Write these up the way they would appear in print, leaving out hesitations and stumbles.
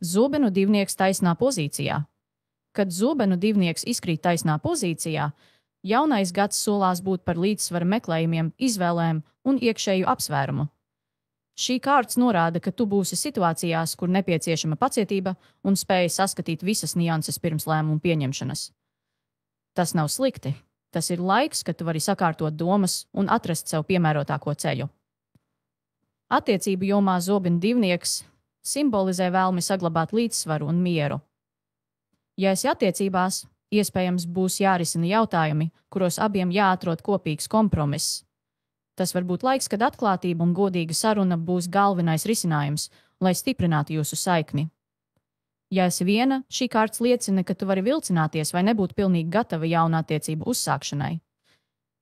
Zobenu divnieks taisnā pozīcijā. Kad zobenu divnieks izkrīt taisnā pozīcijā, jaunais gads solās būt par līdzsvaru meklējumiem, izvēlēm un iekšēju apsvērumu. Šī kārts norāda, ka tu būsi situācijās, kur nepieciešama pacietība un spēja saskatīt visas nianses pirms lēmumu pieņemšanas. Tas nav slikti. Tas ir laiks, kad tu vari sakārtot domas un atrast sev piemērotāko ceļu. Attiecību jomā zobenu divnieks simbolizē vēlmi saglabāt līdzsvaru un mieru. Ja esi attiecībās, iespējams būs jārisina jautājumi, kuros abiem jāatrod kopīgs kompromiss. Tas var būt laiks, kad atklātība un godīga saruna būs galvenais risinājums, lai stiprinātu jūsu saikni. Ja esi viena, šī kārts liecina, ka tu vari vilcināties vai nebūt pilnīgi gatava jaunu attiecību uzsākšanai.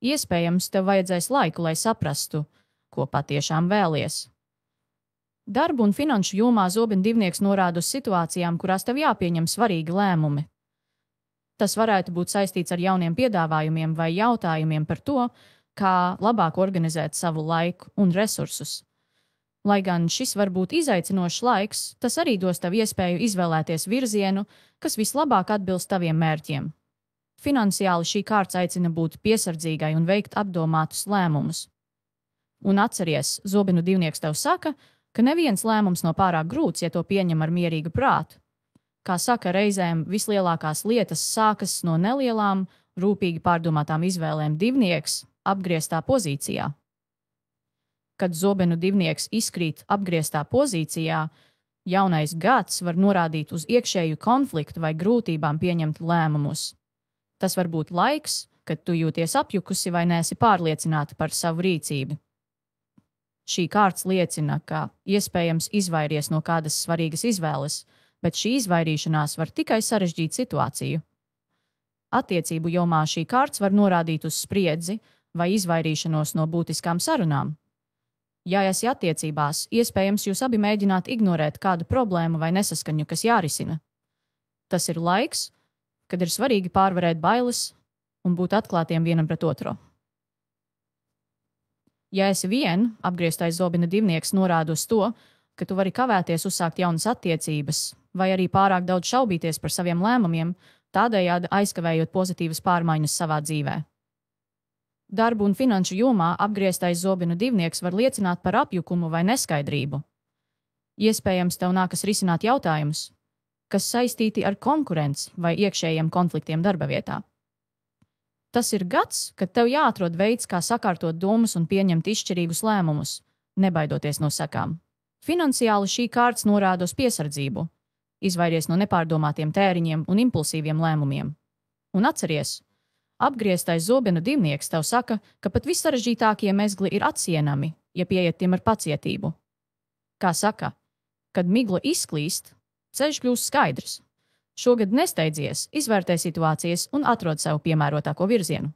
Iespējams, tev vajadzēs laiku, lai saprastu, ko patiešām vēlies. Darbu un finanšu jomā zobenu divnieks norāda uz situācijām, kurās tev jāpieņem svarīgi lēmumi. Tas varētu būt saistīts ar jauniem piedāvājumiem vai jautājumiem par to, kā labāk organizēt savu laiku un resursus. Lai gan šis var būt izaicinošs laiks, tas arī dos tev iespēju izvēlēties virzienu, kas vislabāk atbilst taviem mērķiem. Finansiāli šī kārts aicina būt piesardzīgai un veikt apdomātus lēmumus. Un atceries, zobenu divnieks tev saka, ka neviens lēmums nav pārāk grūts, ja to pieņem ar mierīgu prātu. Kā saka, reizēm vislielākās lietas sākas no nelielām, rūpīgi pārdomātām izvēlēm divnieks apgrieztā pozīcijā. Kad zobenu divnieks izkrīt apgrieztā pozīcijā, jaunais gads var norādīt uz iekšēju konfliktu vai grūtībām pieņemt lēmumus. Tas var būt laiks, kad tu jūties apjukusi vai neesi pārliecināta par savu rīcību. Šī kārts liecina, ka iespējams izvairies no kādas svarīgas izvēles, bet šī izvairīšanās var tikai sarežģīt situāciju. Attiecību jomā šī kārts var norādīt uz spriedzi vai izvairīšanos no būtiskām sarunām. Ja esi attiecībās, iespējams jūs abi mēģināt ignorēt kādu problēmu vai nesaskaņu, kas jārisina. Tas ir laiks, kad ir svarīgi pārvarēt bailes un būt atklātiem vienam pret otru. Ja esi vien, apgrieztais zobena divnieks norāda uz to, ka tu vari kavēties uzsākt jaunas attiecības vai arī pārāk daudz šaubīties par saviem lēmumiem, tādējādi aizkavējot pozitīvas pārmaiņas savā dzīvē. Darbu un finanšu jomā apgrieztais zobenu divnieks var liecināt par apjukumu vai neskaidrību. Iespējams, tev nākas risināt jautājumus, kas saistīti ar konkurenci vai iekšējiem konfliktiem darba vietā. Tas ir gads, kad tev jāatrod veids, kā sakārtot domas un pieņemt izšķirīgus lēmumus, nebaidoties no sekām. Finansiāli šī kārts norāda uz piesardzību, izvairies no nepārdomātiem tēriņiem un impulsīviem lēmumiem. Un atceries, apgrieztais zobenu divnieks tev saka, ka pat vissarežģītākie mezgli ir atsienami, ja pieiet tiem ar pacietību. Kā saka, kad migla izklīst, ceļš kļūst skaidrs. Šogad nesteidzies, izvērtē situācijas un atrod sev piemērotāko virzienu.